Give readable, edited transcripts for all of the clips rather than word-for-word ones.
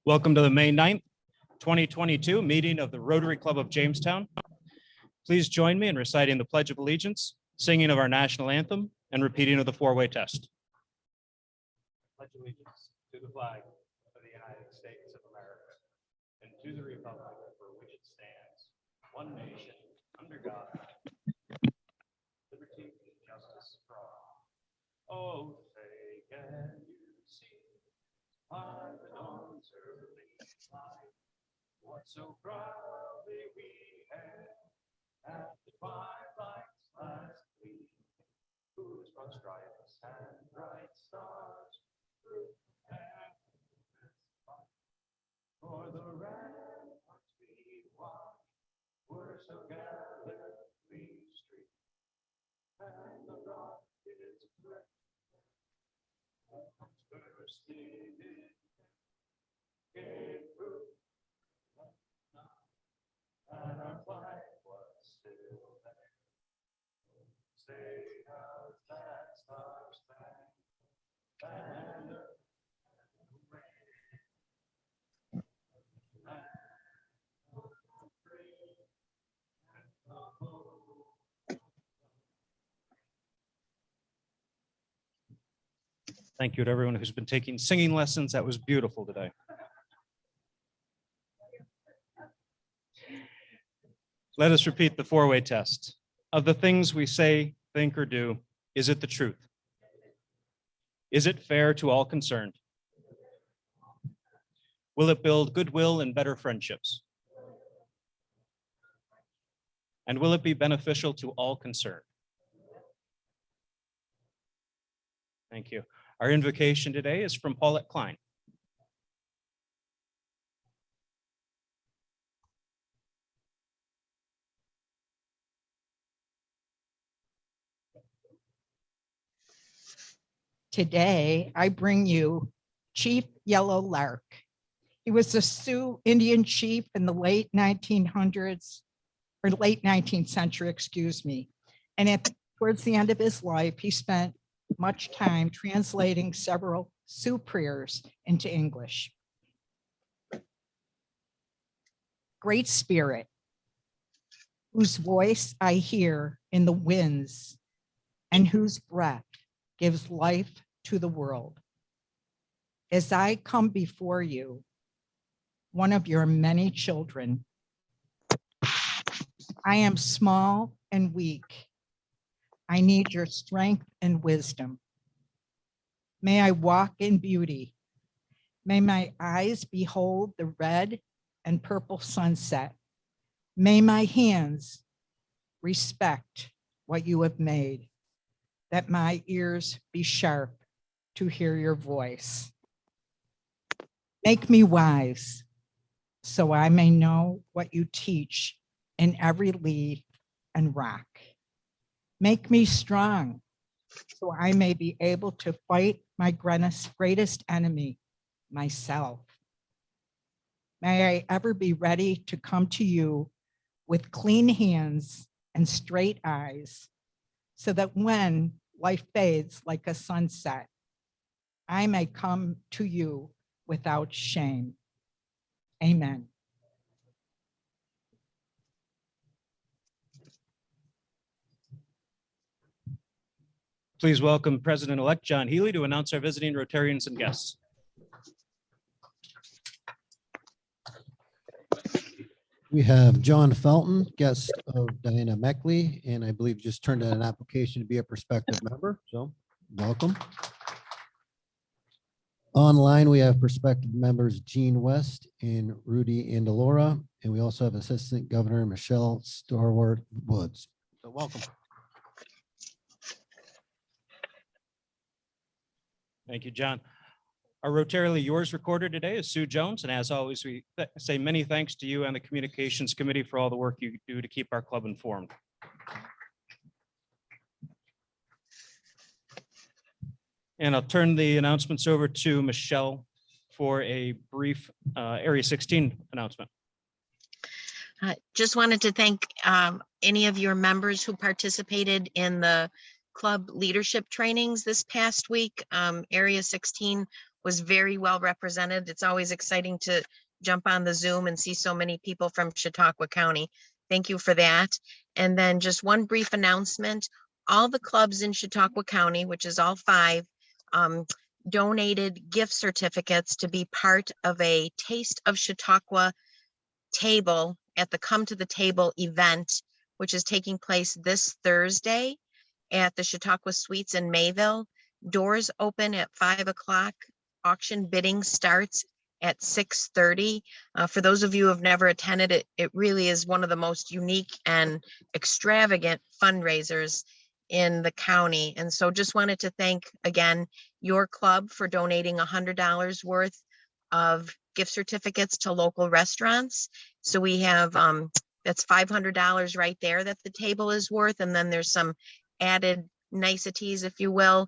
Welcome to the May 9th, 2022 meeting of the Rotary Club of Jamestown. Please join me in reciting the Pledge of Allegiance, singing of our national anthem, and repeating of the four-way test. Pledge allegiance to the flag of the United States of America and to the republic for which it stands, one nation, under God, liberty and justice for all. Oh, say can you see by the dawn's early light what so proudly we had at the twilight's last gleam, whose broad stripes and bright stars through heaven's light. For the ramparts we watched were so gallantly streaked, and the rockets bursting in gave proof and our flag was still there. Say how's that star-spangled banner rain, and free and the Thank you to everyone who's been taking singing lessons. That was beautiful today. Let us repeat the four-way test. Of the things we say, think, or do, is it the truth? Is it fair to all concerned? Will it build goodwill and better friendships? And will it be beneficial to all concerned? Thank you. Our invocation today is from Paulette Klein. Today, I bring you Chief Yellow Lark. He was a Sioux Indian chief in the late 1900s, or late 19th century, excuse me. And towards the end of his life, he spent much time translating several Sioux prayers into English. Great Spirit, whose voice I hear in the winds and whose breath gives life to the world. As I come before you, one of your many children, I am small and weak. I need your strength and wisdom. May I walk in beauty. May my eyes behold the red and purple sunset. May my hands respect what you have made, that my ears be sharp to hear your voice. Make me wise so I may know what you teach in every leaf and rock. Make me strong so I may be able to fight my greatest enemy, myself. May I ever be ready to come to you with clean hands and straight eyes, so that when life fades like a sunset, I may come to you without shame. Amen. Please welcome President-elect John Healy to announce our visiting Rotarians and guests. We have John Felton, guest of Diana Meckley, and I believe just turned in an application to be a prospective member. So welcome. Online, we have prospective members Gene West and Rudy Andalora, and we also have Assistant Governor Michelle Starward Woods. So welcome. Thank you, John. Our Rotarially Yours recorder today is Sue Jones, and as always, we say many thanks to you and the Communications Committee for all the work you do to keep our club informed. And I'll turn the announcements over to Michelle for a brief Area 16 announcement. Just wanted to thank any of your members who participated in the club leadership trainings this past week. Area 16 was very well represented. It's always exciting to jump on the Zoom and see so many people from Chautauqua County. Thank you for that. And then just one brief announcement. All the clubs in Chautauqua County, which is all 5, donated gift certificates to be part of a Taste of Chautauqua table at the Come to the Table event, which is taking place this Thursday at the Chautauqua Suites in Mayville. Doors open at 5 o'clock. Auction bidding starts at 6:30. For those of you who have never attended it, it really is one of the most unique and extravagant fundraisers in the county. And so just wanted to thank again your club for donating $100 worth of gift certificates to local restaurants. So we have that's $500 right there that the table is worth. And then there's some added niceties, if you will.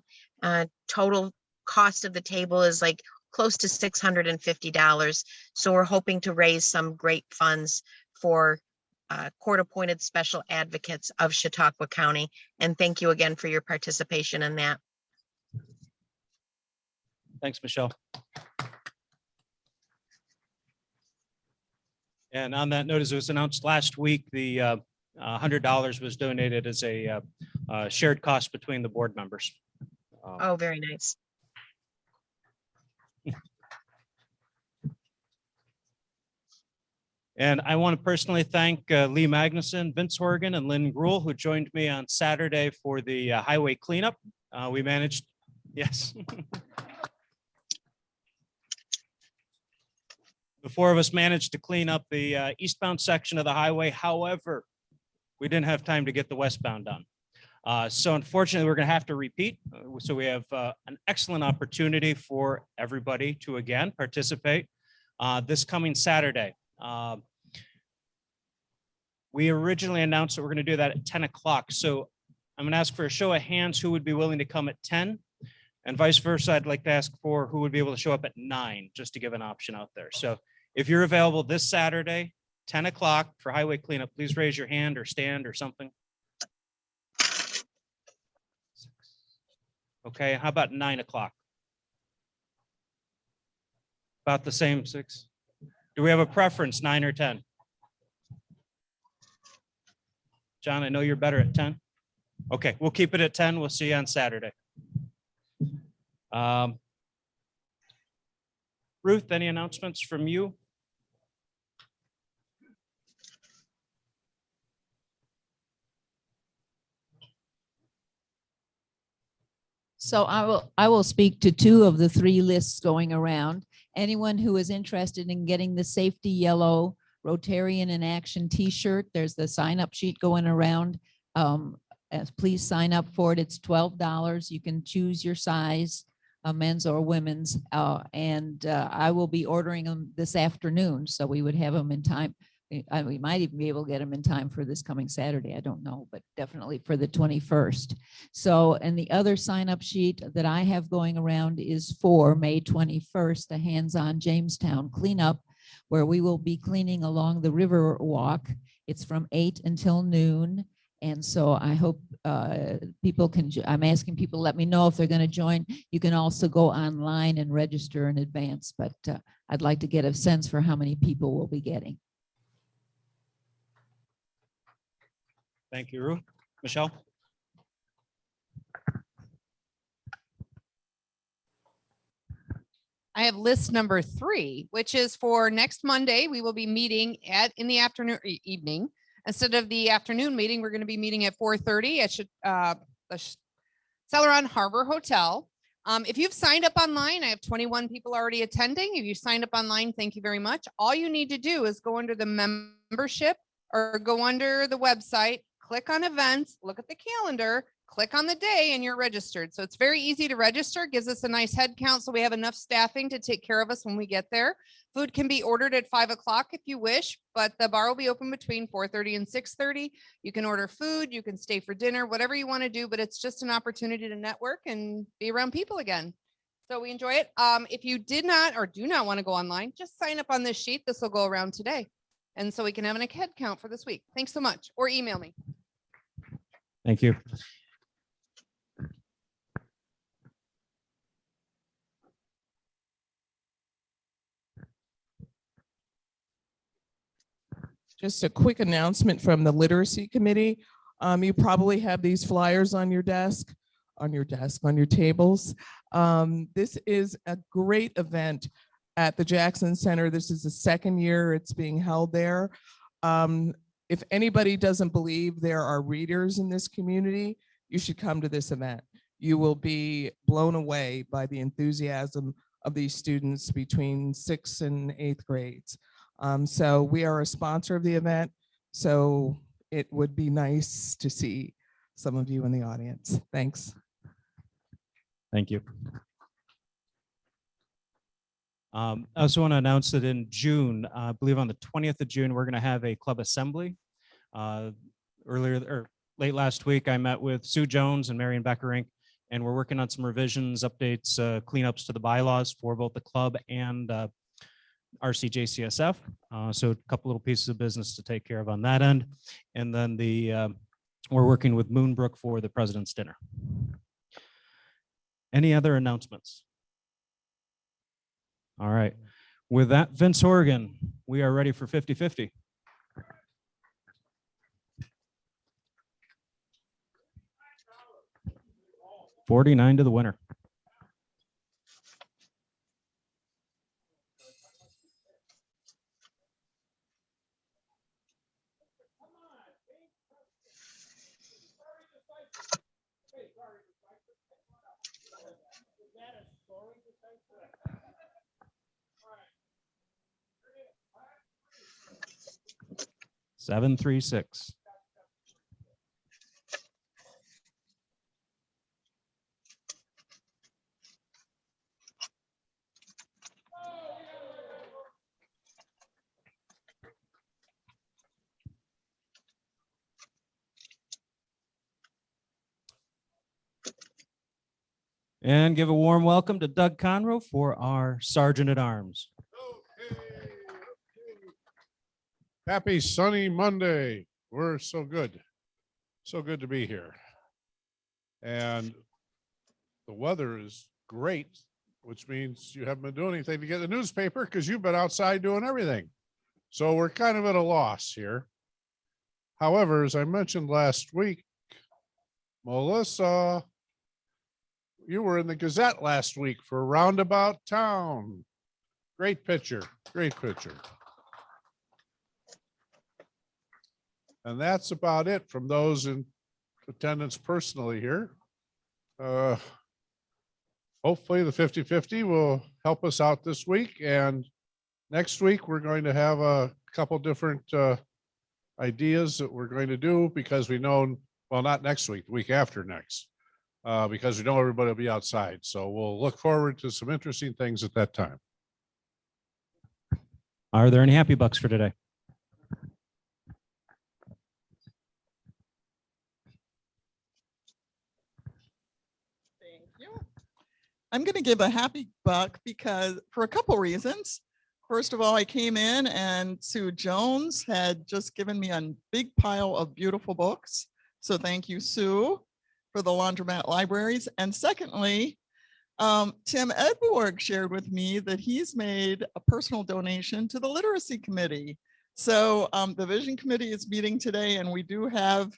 Total cost of the table is like close to $650. So we're hoping to raise some great funds for court-appointed special advocates of Chautauqua County. And thank you again for your participation in that. Thanks, Michelle. And on that note, as it was announced last week, the $100 was donated as a shared cost between the board members. Oh, very nice. And I want to personally thank Lee Magnuson, Vince Horgan, and Lynn Gruhl, who joined me on Saturday for the highway cleanup. We managed, yes. The 4 of us managed to clean up the eastbound section of the highway. However, we didn't have time to get the westbound done. So unfortunately, we're going to have to repeat. So we have an excellent opportunity for everybody to again participate this coming Saturday. We originally announced that we're going to do that at 10 o'clock. So I'm going to ask for a show of hands who would be willing to come at 10, and vice versa. I'd like to ask for who would be able to show up at 9, just to give an option out there. So if you're available this Saturday, 10 o'clock for highway cleanup, please raise your hand or stand or something. Okay, how about 9 o'clock? About the same, 6. Do we have a preference, 9 or 10? John, I know you're better at 10. Okay, we'll keep it at 10. We'll see you on Saturday. Ruth, any announcements from you? So I will speak to 2 of the 3 lists going around. Anyone who is interested in getting the safety yellow Rotarian in Action t-shirt, there's the sign up sheet going around. Please sign up for it. It's $12. You can choose your size, men's or women's. I will be ordering them this afternoon, so we would have them in time. We might even be able to get them in time for this coming Saturday. I don't know, but definitely for the 21st. So, and the other sign up sheet that I have going around is for May 21st, the hands-on Jamestown cleanup, where we will be cleaning along the river walk. It's from 8 until noon. And so I hope people can, I'm asking people to let me know if they're going to join. You can also go online and register in advance, but I'd like to get a sense for how many people we'll be getting. Thank you, Ruth. Michelle? I have list number 3, which is for next Monday. We will be meeting in the afternoon or evening. Instead of the afternoon meeting, we're going to be meeting at 4:30 at the Celeron Harbor Hotel. If you've signed up online, I have 21 people already attending. If you signed up online, thank you very much. All you need to do is go under the membership or go under the website, click on events, look at the calendar, click on the day, and you're registered. So it's very easy to register, gives us a nice head count so we have enough staffing to take care of us when we get there. Food can be ordered at 5 o'clock if you wish, but the bar will be open between 4:30 and 6:30. You can order food, you can stay for dinner, whatever you want to do, but it's just an opportunity to network and be around people again. So we enjoy it. If you did not or do not want to go online, just sign up on this sheet. This will go around today. And so we can have a head count for this week. Thanks so much. Or email me. Thank you. Just a quick announcement from the Literacy Committee. You probably have these flyers on your desk, on your tables. This is a great event at the Jackson Center. This is the second year it's being held there. If anybody doesn't believe there are readers in this community, you should come to this event. You will be blown away by the enthusiasm of these students between 6th and 8th grades. So we are a sponsor of the event, so it would be nice to see some of you in the audience. Thanks. Thank you. I also want to announce that in June, I believe on the 20th of June, we're going to have a club assembly. Late last week, I met with Sue Jones and Marion Beckerink, and we're working on some revisions, updates, cleanups to the bylaws for both the club and RCJCSF. So a couple little pieces of business to take care of on that end. And then we're working with Moonbrook for the President's Dinner. Any other announcements? All right. With that, Vince Horgan, we are ready for 50-50. $49 to the winner. Seven, 3, 6. And give a warm welcome to Doug Conroe for our Sergeant at Arms. Happy sunny Monday. We're so good. So good to be here. And the weather is great, which means you haven't been doing anything to get the newspaper because you've been outside doing everything. So we're kind of at a loss here. However, as I mentioned last week, Melissa, you were in the Gazette last week for Roundabout Town. Great picture, great picture. And that's about it from those in attendance personally here. Hopefully the 50-50 will help us out this week. And next week, we're going to have a couple different ideas that we're going to do because we know, well, not next week, the week after next, because we know everybody will be outside. So we'll look forward to some interesting things at that time. Are there any happy bucks for today? I'm going to give a happy buck because for a couple reasons. First of all, I came in and Sue Jones had just given me a big pile of beautiful books. So thank you, Sue, for the Laundromat Libraries. And secondly, Tim Edborg shared with me that he's made a personal donation to the Literacy Committee. So the Vision Committee is meeting today and we do have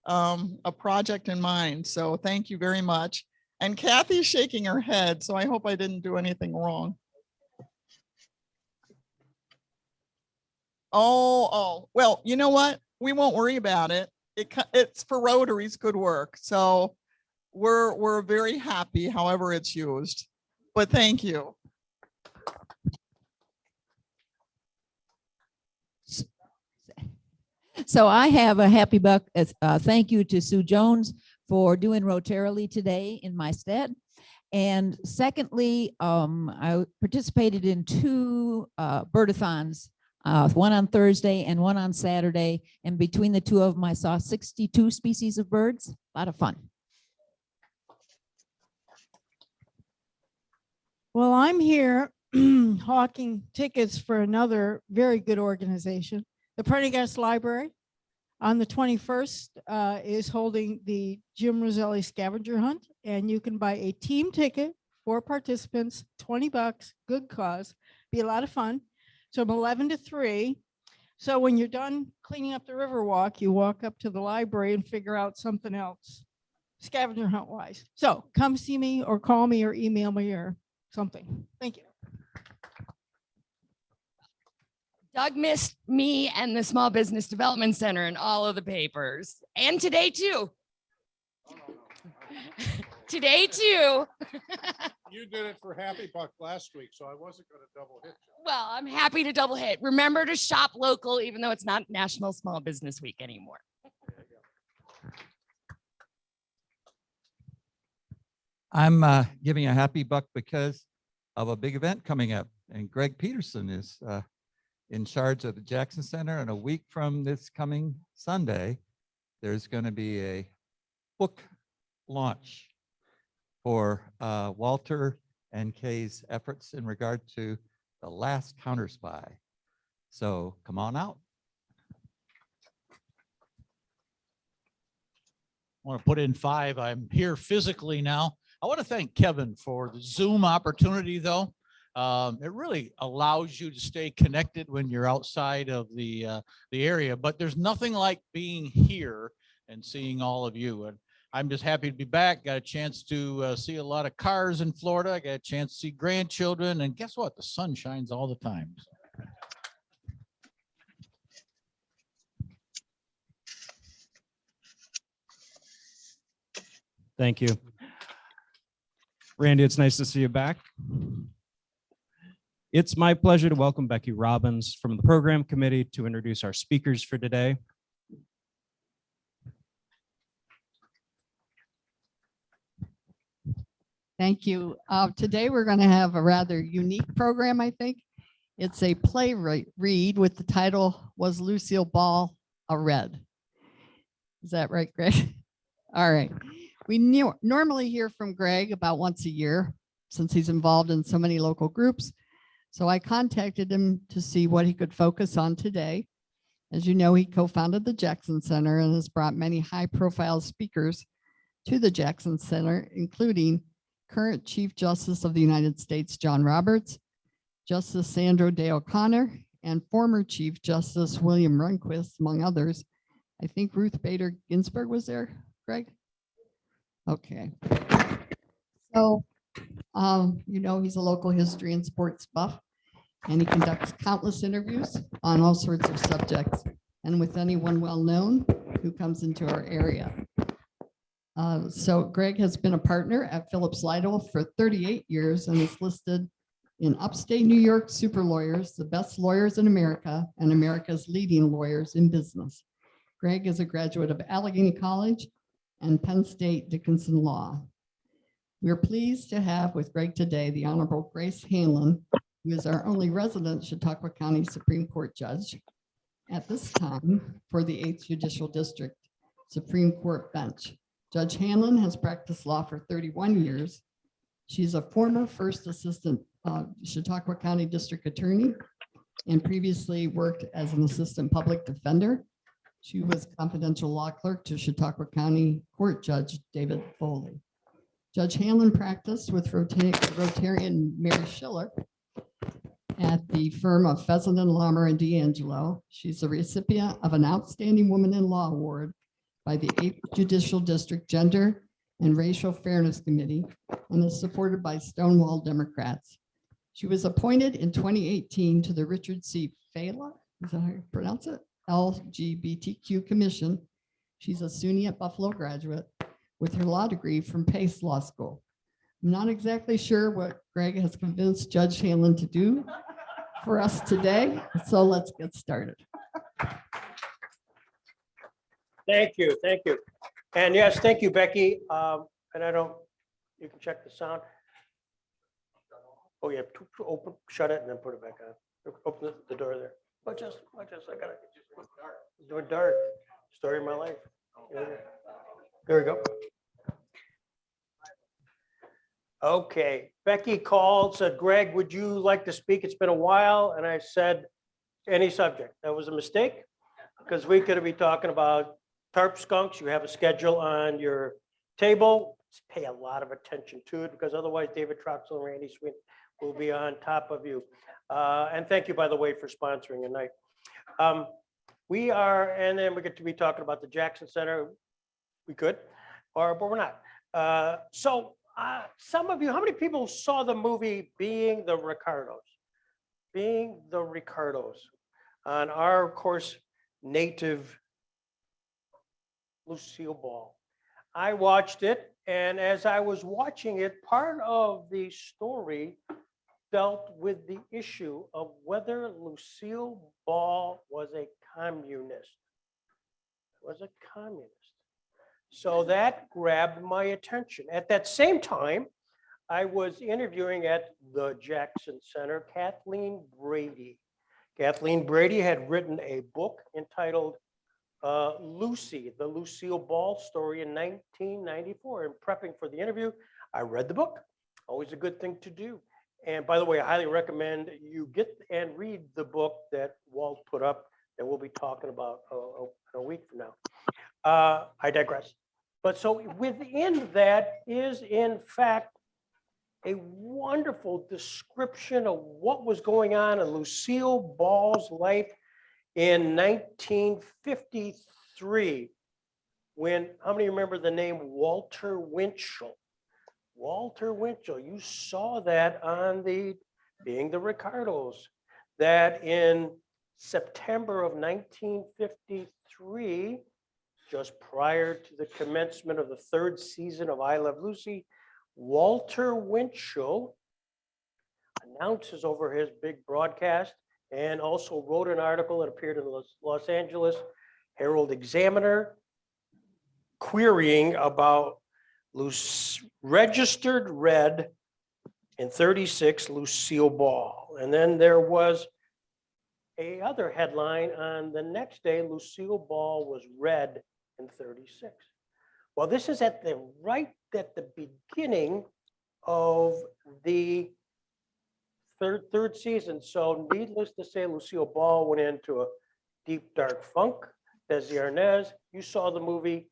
a project in mind. So thank you very much. And Kathy's shaking her head, so I hope I didn't do anything wrong. Oh, well, you know what? We won't worry about it. It's for Rotary's good work. So we're very happy however it's used. But thank you. So I have a happy buck. Thank you to Sue Jones for doing Rotarily today in my stead. And secondly, I participated in 2 birdathons, one on Thursday and one on Saturday. And between the 2 of them, I saw 62 species of birds. A lot of fun. Well, I'm here hawking tickets for another very good organization. The Prendergast Library on the 21st is holding the Jim Roselli scavenger hunt, and you can buy a team ticket for participants, $20, good cause, be a lot of fun. So from 11 to 3. So when you're done cleaning up the Riverwalk, you walk up to the library and figure out something else, scavenger hunt wise. So come see me or call me or email me or something. Thank you. Doug missed me and the Small Business Development Center in all of the papers. And today too. Today too. You did it for Happy Buck last week, so I wasn't going to double hit you. Well, I'm happy to double hit. Remember to shop local, even though it's not National Small Business Week anymore. I'm giving a happy buck because of a big event coming up, and Greg Peterson is in charge of the Jackson Center. And a week from this coming Sunday, there's going to be a book launch for Walter and Kay's efforts in regard to The Last Counter Spy. So come on out. I want to put in 5. I'm here physically now. I want to thank Kevin for the Zoom opportunity, though. It really allows you to stay connected when you're outside of the area, but there's nothing like being here and seeing all of you. And I'm just happy to be back. Got a chance to see a lot of cars in Florida. I got a chance to see grandchildren, and guess what? The sun shines all the time. Thank you. Randy, it's nice to see you back. It's my pleasure to welcome Becky Robbins from the program committee to introduce our speakers for today. Thank you. Today we're going to have a rather unique program, I think. It's a play read with the title, Was Lucille Ball a Red? Is that right, Greg? All right. We normally hear from Greg about once a year since he's involved in so many local groups. So I contacted him to see what he could focus on today. As you know, he co-founded the Jackson Center and has brought many high-profile speakers to the Jackson Center, including current Chief Justice of the United States, John Roberts, Justice Sandra Day O'Connor, and former Chief Justice William Rehnquist, among others. I think Ruth Bader Ginsburg was there, Greg? Okay. So, you know, he's a local history and sports buff, and he conducts countless interviews on all sorts of subjects and with anyone well-known who comes into our area. So Greg has been a partner at Phillips Lytle for 38 years and is listed in upstate New York super lawyers, the best lawyers in America and America's leading lawyers in business. Greg is a graduate of Allegheny College and Penn State Dickinson Law. We're pleased to have with Greg today the Honorable Grace Hanlon, who is our only resident Chautauqua County Supreme Court judge at this time for the 8th Judicial District Supreme Court bench. Judge Hanlon has practiced law for 31 years. She's a former first assistant Chautauqua County District Attorney and previously worked as an assistant public defender. She was confidential law clerk to Chautauqua County Court Judge David Foley. Judge Hanlon practiced with Rotarian Mary Schiller at the firm of Pheasant and Lammer and D'Angelo. She's a recipient of an Outstanding Woman in Law Award by the 8th Judicial District Gender and Racial Fairness Committee and is supported by Stonewall Democrats. She was appointed in 2018 to the Richard C. Fela, is that how you pronounce it? LGBTQ Commission. She's a SUNY at Buffalo graduate with her law degree from Pace Law School. I'm not exactly sure what Greg has convinced Judge Hanlon to do for us today, so let's get started. Thank you, thank you. And yes, thank you, Becky. And I don't, you can check the sound. Oh, yeah, open, shut it and then put it back on. Open the door there. Watch this, I gotta, it's doing dark. Story of my life. There we go. Okay, Becky called, said, Greg, would you like to speak? It's been a while. And I said, any subject. That was a mistake because we could be talking about tarp skunks. You have a schedule on your table. Just pay a lot of attention to it because otherwise David Troxel and Randy Sweeney will be on top of you. And thank you, by the way, for sponsoring a night. We are, and then we get to be talking about the Jackson Center. We could, but we're not. Some of you, how many people saw the movie Being the Ricardos? Being the Ricardos on our, of course, native Lucille Ball. I watched it, and as I was watching it, part of the story dealt with the issue of whether Lucille Ball was a communist. Was a communist. So that grabbed my attention. At that same time, I was interviewing at the Jackson Center Kathleen Brady. Kathleen Brady had written a book entitled Lucy, the Lucille Ball story in 1994. And prepping for the interview, I read the book. Always a good thing to do. And by the way, I highly recommend you get and read the book that Walt put up that we'll be talking about a week from now. I digress. But so within that is, in fact, a wonderful description of what was going on in Lucille Ball's life in 1953, when, how many remember the name Walter Winchell? Walter Winchell, you saw that on the Being the Ricardos, that in September of 1953, just prior to the commencement of the third season of I Love Lucy, Walter Winchell announces over his big broadcast and also wrote an article that appeared in the Los Angeles Herald Examiner querying about registered red in 36 Lucille Ball. And then there was a other headline on the next day, Lucille Ball was red in 36. Well, this is right at the beginning of the third season. So needless to say, Lucille Ball went into a deep, dark funk. Desi Arnaz, you saw the movie,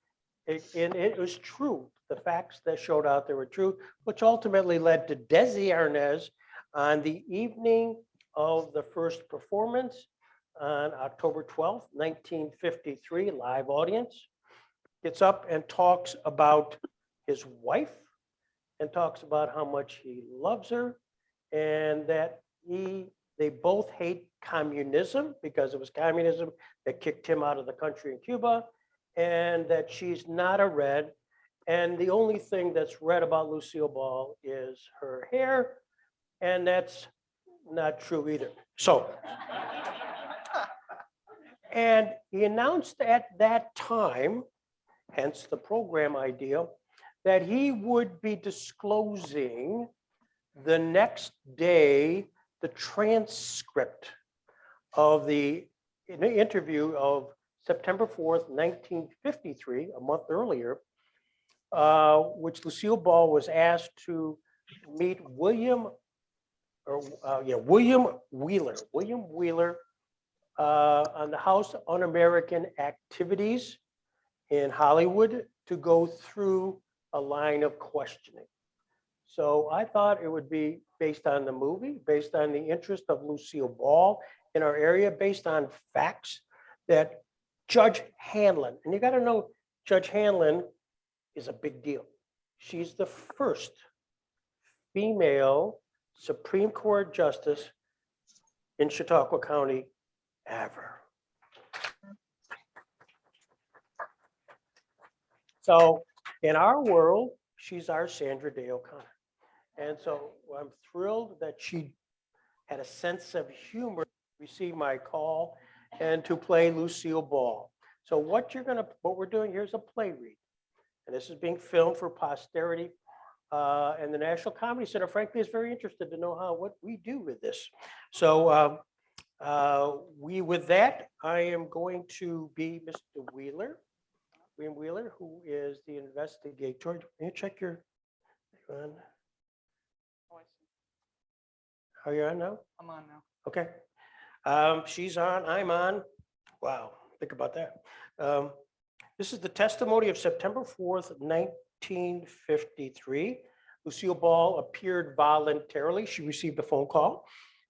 and it was true. The facts that showed out there were true, which ultimately led to Desi Arnaz on the evening of the first performance on October 12th, 1953, live audience, gets up and talks about his wife and talks about how much he loves her and that they both hate communism because it was communism that kicked him out of the country in Cuba, and that she's not a red. And the only thing that's red about Lucille Ball is her hair, and that's not true either. So, and he announced at that time, hence the program idea, that he would be disclosing the next day the transcript of the interview of September 4th, 1953, a month earlier, which Lucille Ball was asked to meet William Wheeler on the House Un-American Activities in Hollywood to go through a line of questioning. So I thought it would be based on the movie, based on the interest of Lucille Ball in our area, based on facts, that Judge Hanlon, and you got to know Judge Hanlon is a big deal. She's the first female Supreme Court justice in Chautauqua County ever. So in our world, she's our Sandra Day O'Connor. And so I'm thrilled that she had a sense of humor, received my call, and to play Lucille Ball. So what we're doing here is a play read. And this is being filmed for posterity. And the National Comedy Center, frankly, is very interested to know what we do with this. So with that, I am going to be Mr. Wheeler, William Wheeler, who is the investigator. Can you check your, are you on now? I'm on now. Okay. She's on, I'm on. Wow, think about that. This is the testimony of September 4th, 1953. Lucille Ball appeared voluntarily. She received a phone call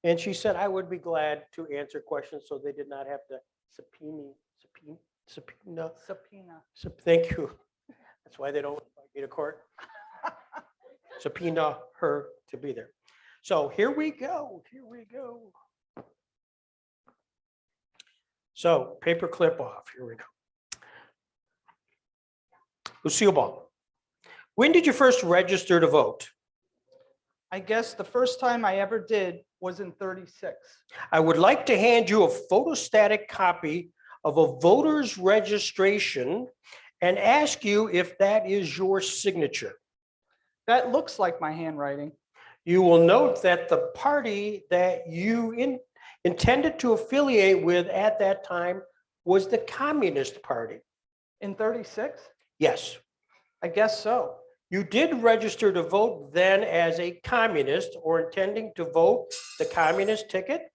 And she said, I would be glad to answer questions so they did not have to subpoena. Thank you. That's why they don't invite me to court. Subpoena her to be there. So here we go. Here we go. So paper clip off. Here we go. Lucille Ball, when did you first register to vote? I guess the first time I ever did was in 36. I would like to hand you a photostatic copy of a voter's registration and ask you if that is your signature. That looks like my handwriting. You will note that the party that you intended to affiliate with at that time was the Communist Party. In 36? Yes. I guess so. You did register to vote then as a communist or intending to vote the communist ticket?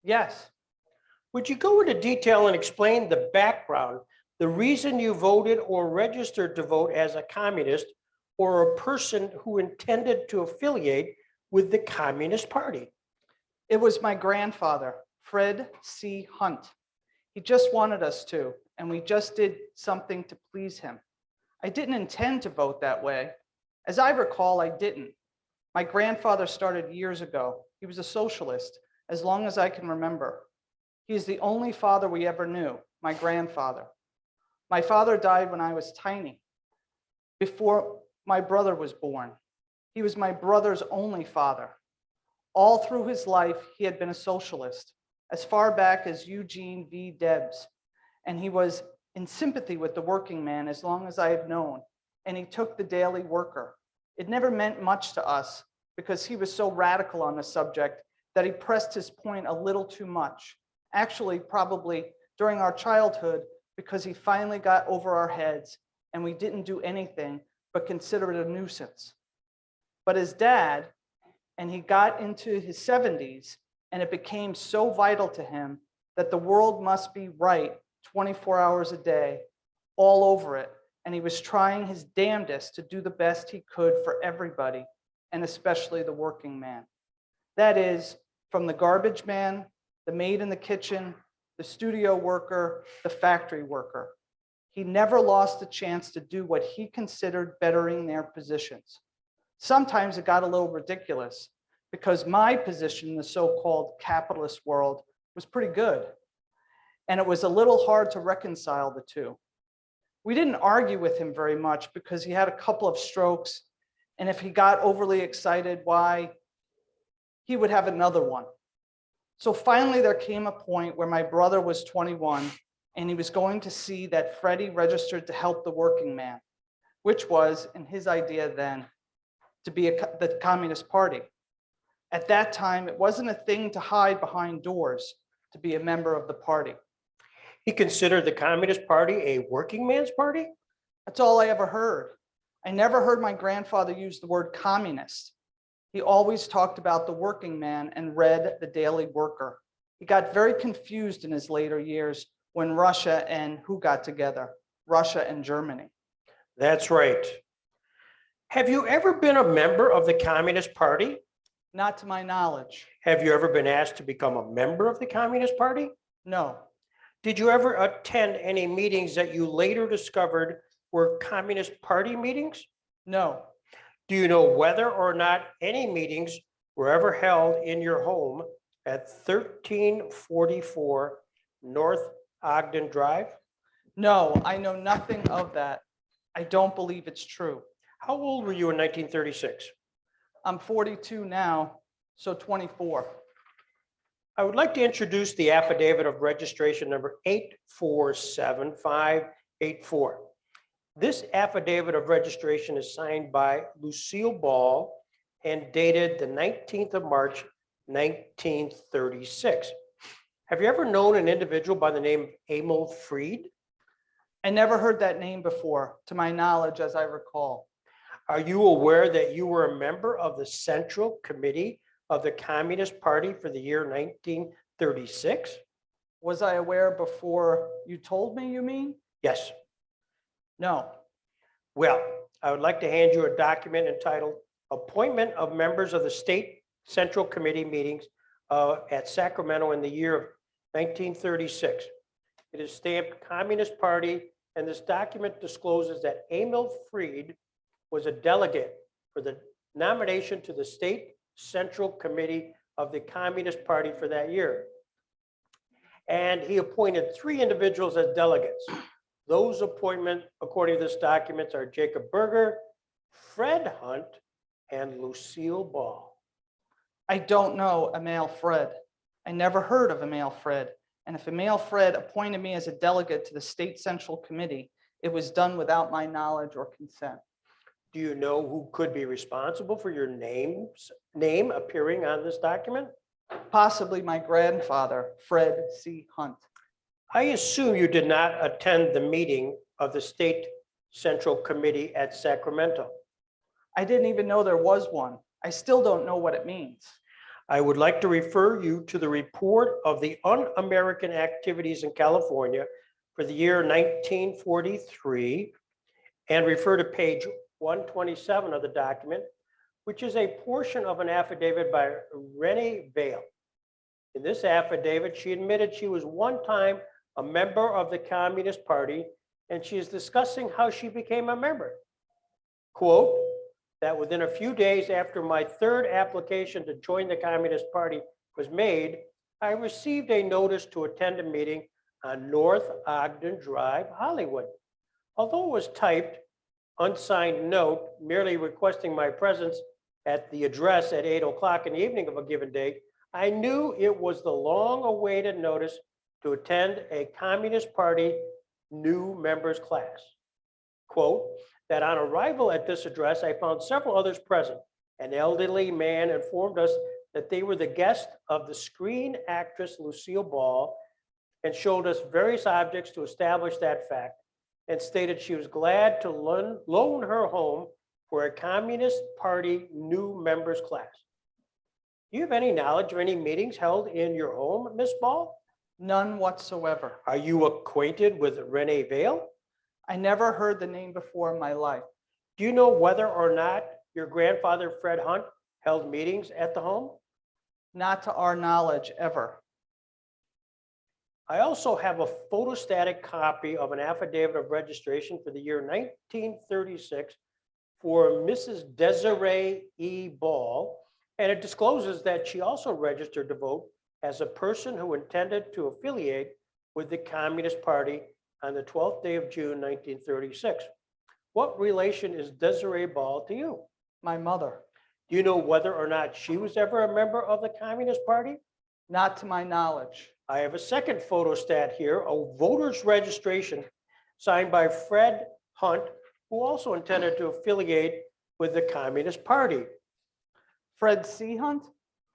Yes. Would you go into detail and explain the background, the reason you voted or registered to vote as a communist or a person who intended to affiliate with the Communist Party? It was my grandfather, Fred C. Hunt. He just wanted us to, and we just did something to please him. I didn't intend to vote that way. As I recall, I didn't. My grandfather started years ago. He was a socialist, as long as I can remember. He is the only father we ever knew, my grandfather. My father died when I was tiny, before my brother was born. He was my brother's only father. All through his life, he had been a socialist, as far back as Eugene V. Debs, and he was in sympathy with the working man as long as I have known, and he took the daily worker. It never meant much to us because he was so radical on the subject that he pressed his point a little too much. Actually, probably during our childhood, because he finally got over our heads and we didn't do anything but consider it a nuisance. But his dad, and he got into his 70s, and it became so vital to him that the world must be right 24 hours a day, all over it. And he was trying his damnedest to do the best he could for everybody, and especially the working man. That is, from the garbage man, the maid in the kitchen, the studio worker, the factory worker. He never lost a chance to do what he considered bettering their positions. Sometimes it got a little ridiculous because my position in the so-called capitalist world was pretty good. And it was a little hard to reconcile the two. We didn't argue with him very much because he had a couple of strokes, and if he got overly excited, why, he would have another one. So finally there came a point where my brother was 21 and he was going to see that Freddie registered to help the working man, which was, in his idea then, to be the Communist Party. At that time, it wasn't a thing to hide behind doors to be a member of the party. He considered the Communist Party a working man's party? That's all I ever heard. I never heard my grandfather use the word communist. He always talked about the working man and read the Daily Worker. He got very confused in his later years when Russia and who got together? Russia and Germany. That's right. Have you ever been a member of the Communist Party? Not to my knowledge. Have you ever been asked to become a member of the Communist Party? No. Did you ever attend any meetings that you later discovered were Communist Party meetings? No. Do you know whether or not any meetings were ever held in your home at 1344 North Ogden Drive? No, I know nothing of that. I don't believe it's true. How old were you in 1936? I'm 42 now, so 24. I would like to introduce the affidavit of registration number 847584. This affidavit of registration is signed by Lucille Ball and dated the 19th of March, 1936. Have you ever known an individual by the name of Emil Fried? I never heard that name before, to my knowledge, as I recall. Are you aware that you were a member of the Central Committee of the Communist Party for the year 1936? Was I aware before you told me, you mean? Yes. No. Well, I would like to hand you a document entitled Appointment of Members of the State Central Committee Meetings at Sacramento in the year of 1936. It is stamped Communist Party, and this document discloses that Emil Fried was a delegate for the nomination to the State Central Committee of the Communist Party for that year. And he appointed 3 individuals as delegates. Those appointments, according to this document, are Jacob Berger, Fred Hunt, and Lucille Ball. I don't know Emil Fred. I never heard of Emil Fred. And if Emil Fred appointed me as a delegate to the State Central Committee, it was done without my knowledge or consent. Do you know who could be responsible for your name appearing on this document? Possibly my grandfather, Fred C. Hunt. I assume you did not attend the meeting of the State Central Committee at Sacramento. I didn't even know there was one. I still don't know what it means. I would like to refer you to the report of the Un-American activities in California for the year 1943 and refer to page 127 of the document, which is a portion of an affidavit by Renee Vale. In this affidavit, she admitted she was one time a member of the Communist Party, and she is discussing how she became a member. Quote, that within a few days after my 3rd application to join the Communist Party was made, I received a notice to attend a meeting on North Ogden Drive, Hollywood. Although it was typed, unsigned note, merely requesting my presence at the address at 8 o'clock in the evening of a given day, I knew it was the long-awaited notice to attend a Communist Party new members class. Quote, that on arrival at this address, I found several others present. An elderly man informed us that they were the guests of the screen actress Lucille Ball and showed us various objects to establish that fact and stated she was glad to loan her home for a Communist Party new members class. Do you have any knowledge of any meetings held in your home, Ms. Ball? None whatsoever. Are you acquainted with Renee Vale? I never heard the name before in my life. Do you know whether or not your grandfather, Fred Hunt, held meetings at the home? Not to our knowledge, ever. I also have a photostatic copy of an affidavit of registration for the year 1936 for Mrs. Desiree E. Ball, and it discloses that she also registered to vote as a person who intended to affiliate with the Communist Party on the 12th day of June, 1936. What relation is Desiree Ball to you? My mother. Do you know whether or not she was ever a member of the Communist Party? Not to my knowledge. I have a second photostat here, a voter's registration signed by Fred Hunt, who also intended to affiliate with the Communist Party. Fred C. Hunt?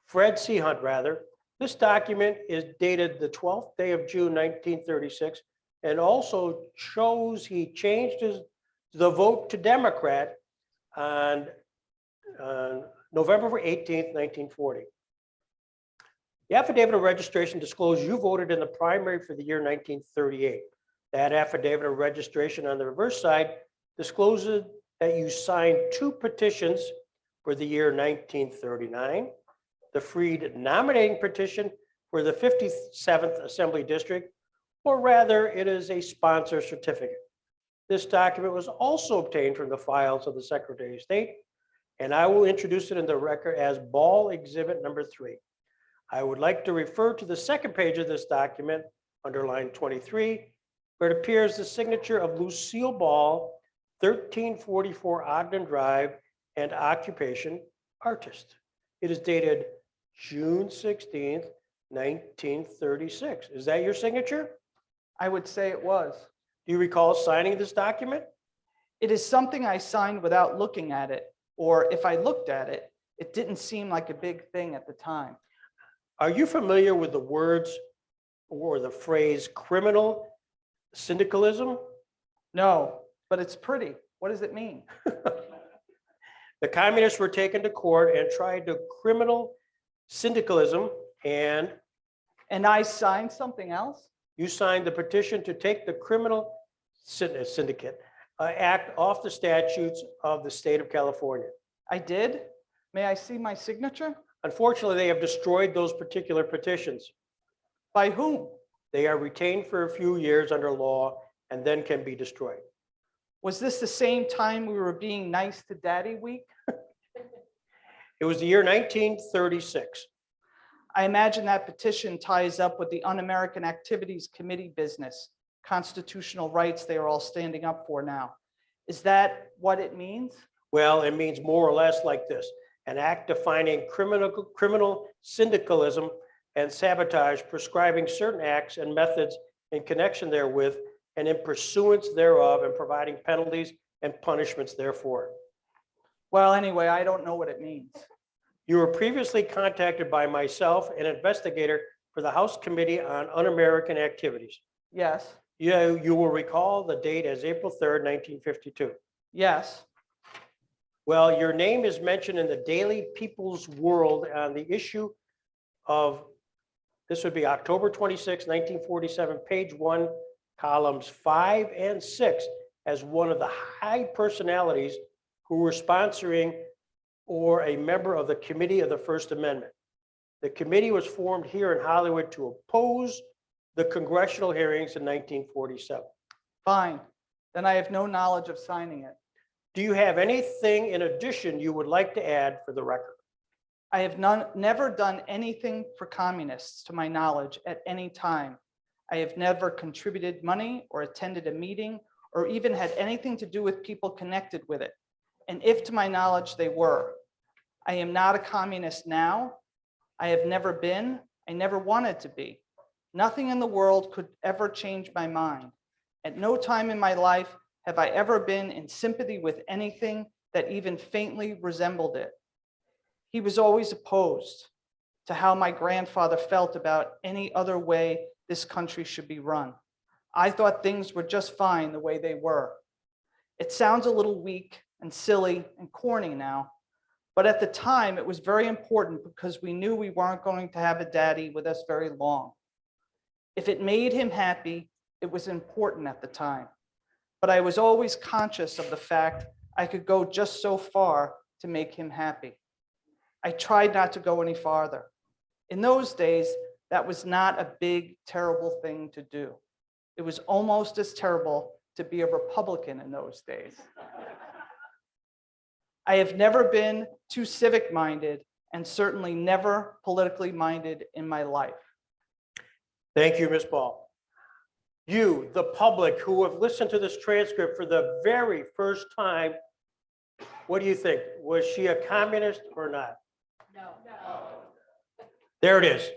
Fred C. Hunt, rather. This document is dated the 12th day of June, 1936, and also shows he changed the vote to Democrat on November 18th, 1940. The affidavit of registration discloses you voted in the primary for the year 1938. That affidavit of registration on the reverse side discloses that you signed 2 petitions for the year 1939, the Freed nominating petition for the 57th Assembly District, or rather it is a sponsor certificate. This document was also obtained from the files of the Secretary of State, and I will introduce it in the record as Ball Exhibit number 3. I would like to refer to the second page of this document, underline 23, where it appears the signature of Lucille Ball, 1344 Ogden Drive, and occupation artist. It is dated June 16th, 1936. Is that your signature? I would say it was. Do you recall signing this document? It is something I signed without looking at it, or if I looked at it, it didn't seem like a big thing at the time. Are you familiar with the words or the phrase criminal syndicalism? No, but it's pretty. What does it mean? The communists were taken to court and tried to criminal syndicalism, and I signed something else? You signed the petition to take the criminal syndicate act off the statutes of the state of California. I did? May I see my signature? Unfortunately, they have destroyed those particular petitions. By whom? They are retained for a few years under law and then can be destroyed. Was this the same time we were being nice to Daddy Week? It was the year 1936. I imagine that petition ties up with the Un-American Activities Committee business, constitutional rights they are all standing up for now. Is that what it means? Well, it means more or less like this: an act defining criminal syndicalism and sabotage, prescribing certain acts and methods in connection therewith and in pursuance thereof, and providing penalties and punishments therefore. Well, anyway, I don't know what it means. You were previously contacted by myself, an investigator for the House Committee on Un-American Activities. Yes, You will recall the date as April 3rd, 1952. yes. Well, your name is mentioned in the Daily People's World on the issue of, this would be October 26, 1947, page 1, columns 5 and 6, as one of the high personalities who were sponsoring or a member of the Committee of the First Amendment. The committee was formed here in Hollywood to oppose the congressional hearings in 1947. Fine. Then I have no knowledge of signing it. Do you have anything in addition you would like to add for the record? I have never done anything for communists to my knowledge at any time. I have never contributed money or attended a meeting or even had anything to do with people connected with it. And if to my knowledge they were. I am not a communist now. I have never been. I never wanted to be. Nothing in the world could ever change my mind. At no time in my life have I ever been in sympathy with anything that even faintly resembled it. He was always opposed to how my grandfather felt about any other way this country should be run. I thought things were just fine the way they were. It sounds a little weak and silly and corny now, but at the time it was very important because we knew we weren't going to have a daddy with us very long. If it made him happy, it was important at the time. But I was always conscious of the fact I could go just so far to make him happy. I tried not to go any farther. In those days, that was not a big, terrible thing to do. It was almost as terrible to be a Republican in those days. I have never been too civic-minded and certainly never politically minded in my life. Thank you, Ms. Ball. You, the public who have listened to this transcript for the very first time, what do you think? Was she a communist or not? No. There it is.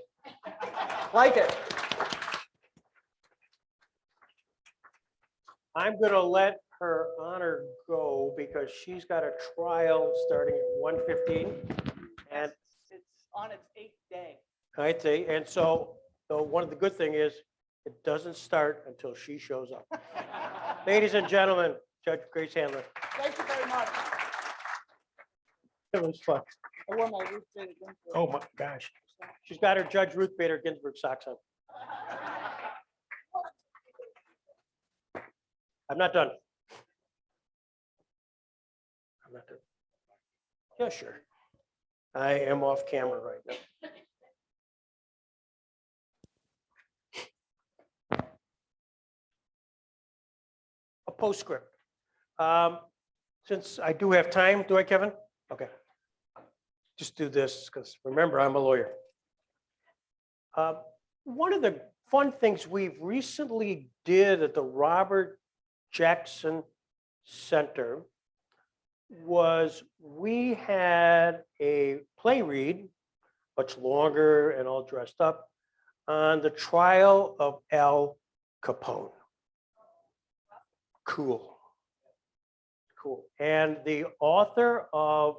Like it. I'm going to let her honor go because she's got a trial starting at 1:15. And It's on its 8th day. I'd say, and so one of the good thing is it doesn't start until she shows up. Ladies and gentlemen, Judge Grace Hanlon. Thank you very much. It was fun. I wore my Ruth Bader Ginsburg. Oh my gosh. She's got her Judge Ruth Bader Ginsburg socks on. I'm not done. I'm not done. Yeah, sure. I am off camera right now. A postscript. Since I do have time, do I, Kevin? Okay. Just do this because remember, I'm a lawyer. One of the fun things we've recently did at the Robert Jackson Center was we had a play read, much longer and all dressed up, on the trial of Al Capone. Cool. Cool. And the author of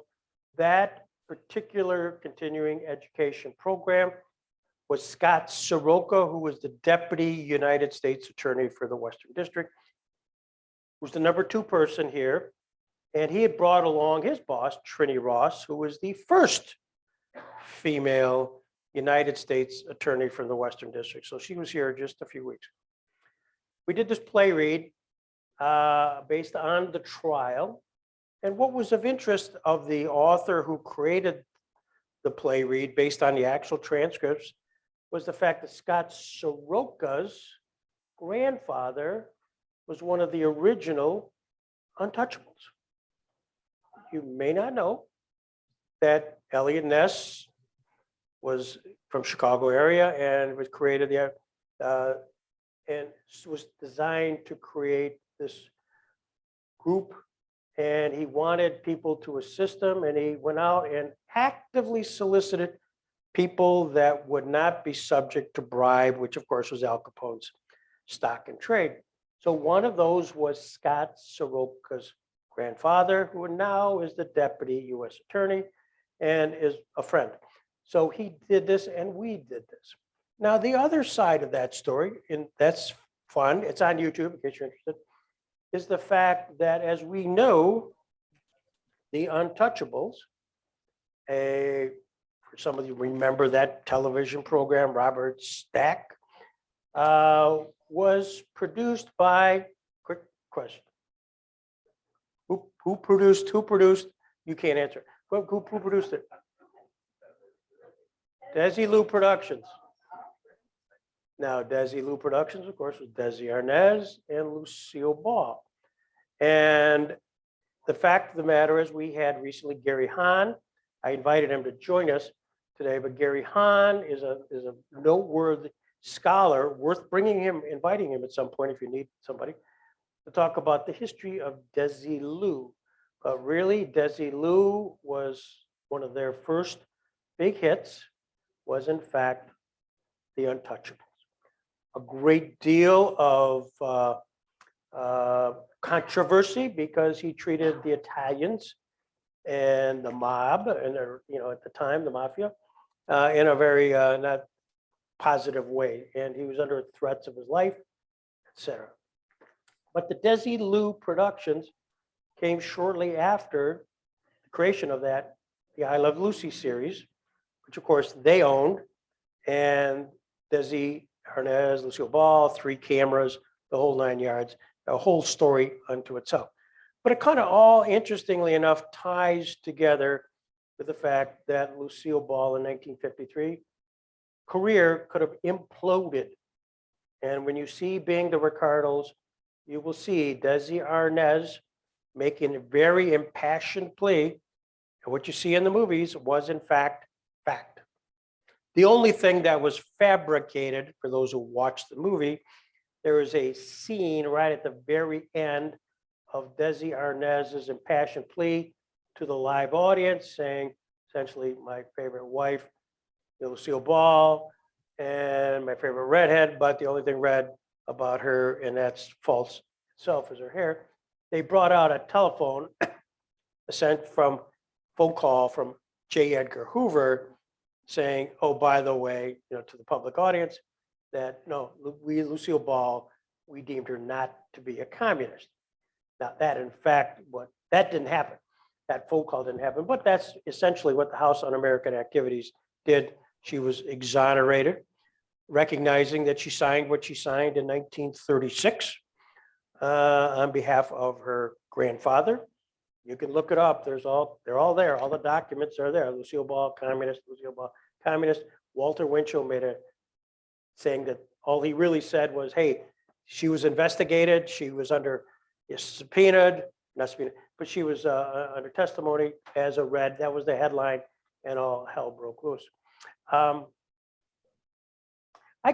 that particular continuing education program was Scott Soroka, who was the Deputy United States Attorney for the Western District, who's the #2 person here. And he had brought along his boss, Trini Ross, who was the first female United States Attorney from the Western District. So she was here just a few weeks. We did this play read based on the trial. And what was of interest of the author who created the play read based on the actual transcripts was the fact that Scott Soroka's grandfather was one of the original Untouchables. You may not know that Elliot Ness was from Chicago area and was created there and was designed to create this group, and he wanted people to assist him, and he went out and actively solicited people that would not be subject to bribe, which of course was Al Capone's stock and trade. So one of those was Scott Soroka's grandfather, who now is the deputy U.S. attorney and is a friend. So he did this and we did this. Now, the other side of that story, and that's fun, it's on YouTube in case you're interested, is the fact that, as we know, the Untouchables, for some of you remember that television program, Robert Stack, was produced by, quick question, who produced, you can't answer, who produced it? Desilu Productions. Now, Desilu Productions, of course, was Desi Arnaz and Lucille Ball. And the fact of the matter is, we had recently Gary Hahn. I invited him to join us today, but Gary Hahn is a noteworthy scholar, worth inviting him at some point if you need somebody to talk about the history of Desilu. But really, Desilu was one of their first big hits, was in fact The Untouchables. A great deal of controversy because he treated the Italians and the mob, and at the time the mafia, in a very not positive way, and he was under threats of his life, etc. But the Desilu Productions came shortly after the creation of that, the I Love Lucy series, which of course they owned, and Desi Arnaz, Lucille Ball, 3 cameras, the whole 9 yards, a whole story unto itself. But it kind of all, interestingly enough, ties together with the fact that Lucille Ball in 1953 career could have imploded. And when you see Being the Ricardos, you will see Desi Arnaz making a very impassioned plea. And what you see in the movies was in fact fact. The only thing that was fabricated, for those who watched the movie, there is a scene right at the very end of Desi Arnaz's impassioned plea to the live audience, saying essentially, my favorite wife, Lucille Ball, and my favorite redhead, but the only thing red about her, and that's false itself, is her hair. They brought out a telephone, sent from phone call from J. Edgar Hoover, saying, oh, by the way, to the public audience, that no, Lucille Ball, we deemed her not to be a communist. Now that, in fact, that didn't happen. That phone call didn't happen, but that's essentially what the House Un-American Activities did. She was exonerated, recognizing that she signed what she signed in 1936 on behalf of her grandfather. You can look it up. They're all there. All the documents are there. Lucille Ball, communist, Lucille Ball, communist. Walter Winchell made a saying that all he really said was, hey, she was investigated. She was under subpoenaed, not subpoenaed, but she was under testimony as a red. That was the headline, and all hell broke loose. I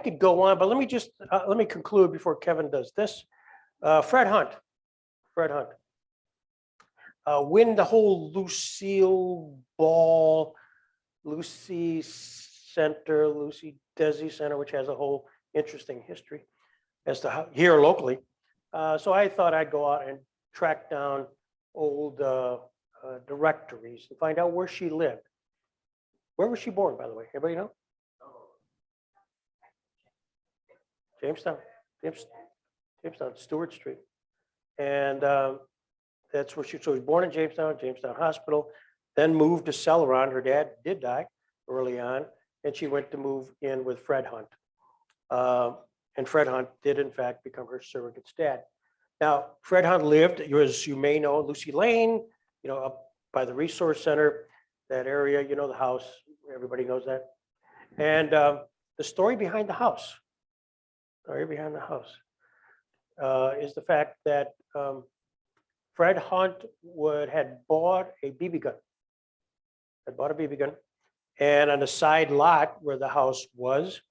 could go on, but let me conclude before Kevin does this. Fred Hunt. When the whole Lucille Ball, Lucy Center, Lucy Desi Center, which has a whole interesting history as to how here locally. So I thought I'd go out and track down old directories and find out where she lived. Where was she born, by the way? Anybody know? Jamestown, Stewart Street. And that's where she was born in Jamestown Hospital, then moved to Celeron. Her dad did die early on, and she went to move in with Fred Hunt. And Fred Hunt did, in fact, become her surrogate's dad. Now, Fred Hunt lived, as you may know, Lucy Lane, up by the Resource Center. that area, you know, the house, everybody knows that. And the story behind the house, is the fact that Fred Hunt had bought a BB gun. And on the side lot where the house was,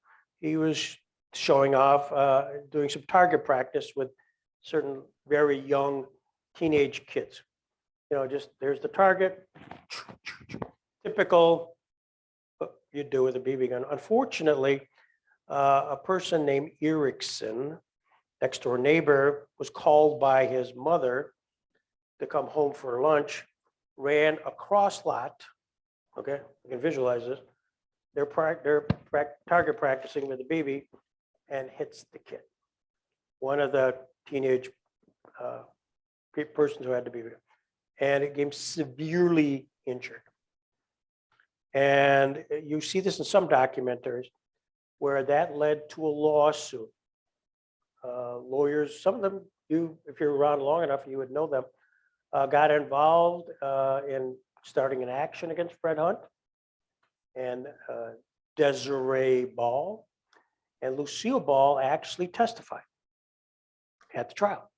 he was showing off, doing some target practice with certain very young teenage kids. You know, just there's the target, typical what you do with a BB gun. Unfortunately, a person named Erickson, next door neighbor, was called by his mother to come home for lunch, ran across lot. Okay, you can visualize this. They're target practicing with the BB and hits the kid. One of the teenage persons who had the BB, and it became severely injured. And you see this in some documentaries where that led to a lawsuit. Lawyers, some of them, if you're around long enough, you would know them, got involved in starting an action against Fred Hunt and Desiree Ball. And Lucille Ball actually testified at the trial.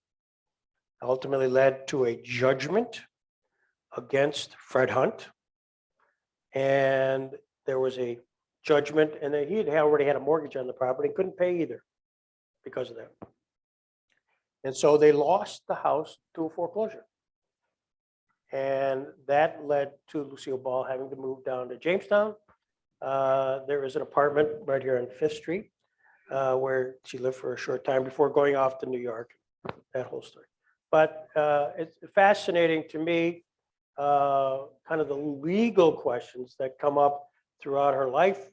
Ultimately led to a judgment against Fred Hunt. And there was a judgment, and he had already had a mortgage on the property, couldn't pay either because of that. And so they lost the house to a foreclosure. And that led to Lucille Ball having to move down to Jamestown. There is an apartment right here on Fifth Street where she lived for a short time before going off to New York, that whole story. But it's fascinating to me, kind of the legal questions that come up throughout her life.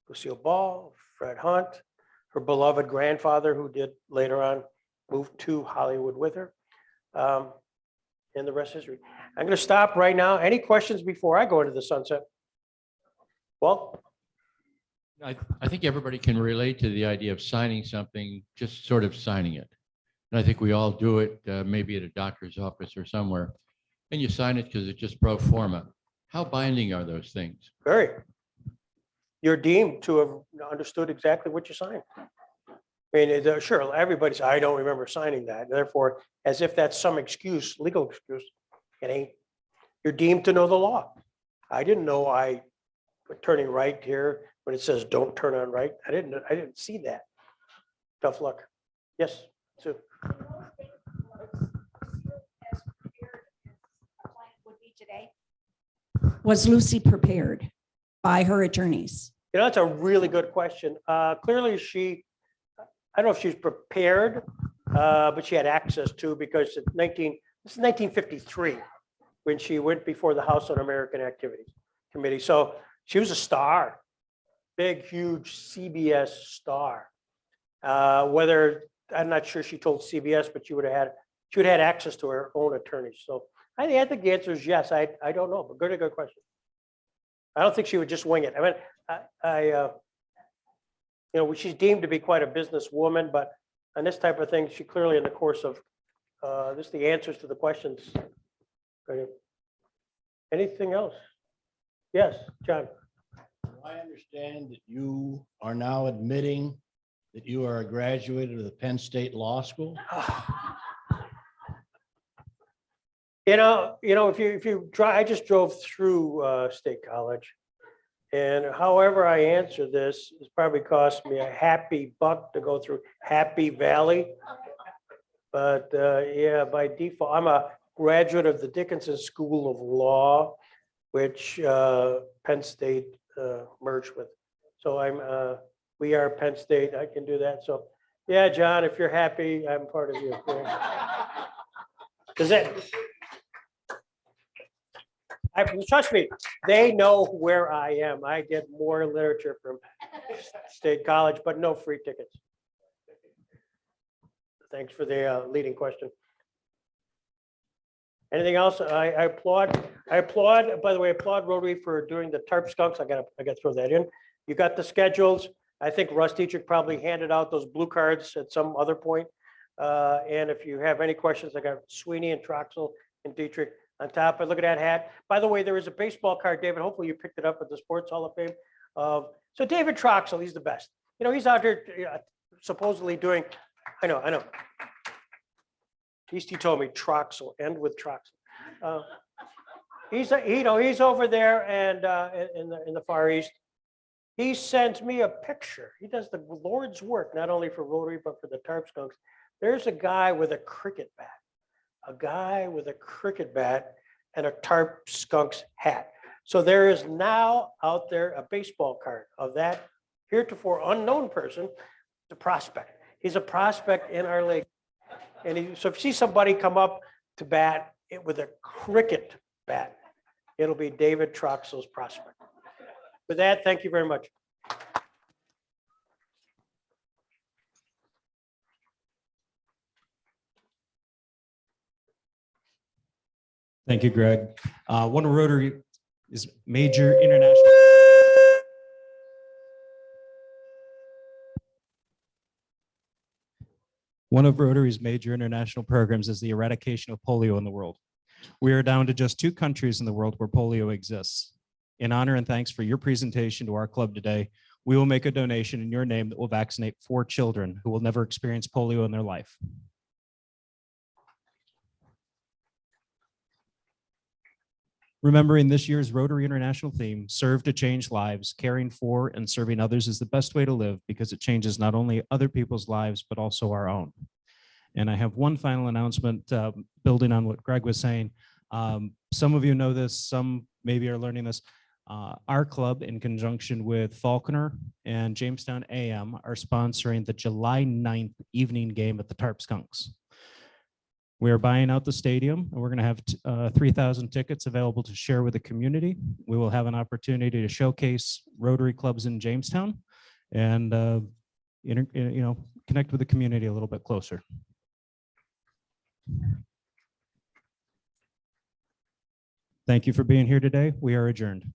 Lucille Ball, Fred Hunt, her beloved grandfather, who did later on move to Hollywood with her. And the rest is history. I'm going to stop right now. Any questions before I go into the sunset? Well, I think everybody can relate to the idea of signing something, just sort of signing it. And I think we all do it, maybe at a doctor's office or somewhere. And you sign it because it's just pro forma. How binding are those things? very. You're deemed to have understood exactly what you signed. I mean, sure, everybody says, I don't remember signing that. Therefore, as if that's some excuse, legal excuse, it ain't. You're deemed to know the law. I didn't know turning right here when it says don't turn on right. I didn't see that. Tough luck. Yes, Sue. Was Lucy prepared by her attorneys? You know, that's a really good question. Clearly I don't know if she's prepared, but she had access to, because this is 1953 when she went before the House Un-American Activities Committee. So she was a star, big, huge CBS star. Whether, I'm not sure she told CBS, but she would have had access to her own attorneys. So I think the answer is yes. I don't know, but good question. I don't think she would just wing it. I mean, you know, she's deemed to be quite a businesswoman, but on this type of thing, she clearly, in the course of just the answers to the questions. Anything else? Yes, John. I understand that you are now admitting that you are a graduate of the Penn State Law School. You know, if you drive, I just drove through State College, and however I answer this, it's probably cost me a happy buck to go through Happy Valley. But yeah, by default, I'm a graduate of the Dickinson School of Law, which Penn State merged with. So we are Penn State. I can do that. So yeah, John, if you're happy, I'm part of you. Does that? Trust me, they know where I am. I get more literature from State College, but no free tickets. Thanks for the leading question. Anything else? I applaud, by the way, applaud Rotary for doing the tarp skunks. I got to throw that in. You got the schedules. I think Russ Dietrich probably handed out those blue cards at some other point. And if you have any questions, I got Sweeney and Troxel and Dietrich. on top. But look at that hat. By the way, there is a baseball card, David. Hopefully you picked it up at the Sports Hall of Fame. So David Troxel, he's the best. You know, he's out there supposedly doing, I know. At least he told me Troxel, end with Troxel. He's over there and in the Far East. He sends me a picture. He does the Lord's work, not only for Rotary, but for the Tarp Skunks. There's a guy with a cricket bat, and a Tarp Skunks hat. So there is now out there a baseball card of that heretofore unknown person, the prospect. He's a prospect in our league. And so if you see somebody come up to bat with a cricket bat, it'll be David Troxel's prospect. With that, thank you very much. Thank you, Greg. One of Rotary is major international. One of Rotary's major international programs is the eradication of polio in the world. We are down to just 2 countries in the world where polio exists. In honor and thanks for your presentation to our club today, we will make a donation in your name that will vaccinate 4 children who will never experience polio in their life. Remembering this year's Rotary International theme, serve to change lives, caring for and serving others is the best way to live because it changes not only other people's lives, but also our own. And I have one final announcement, building on what Greg was saying. Some of you know this, some maybe are learning this. Our club, in conjunction with Faulkner and Jamestown AM, are sponsoring the July 9th evening game at the Tarp Skunks. We are buying out the stadium, and we're going to have 3,000 tickets available to share with the community. We will have an opportunity to showcase Rotary clubs in Jamestown and connect with the community a little bit closer. Thank you for being here today. We are adjourned.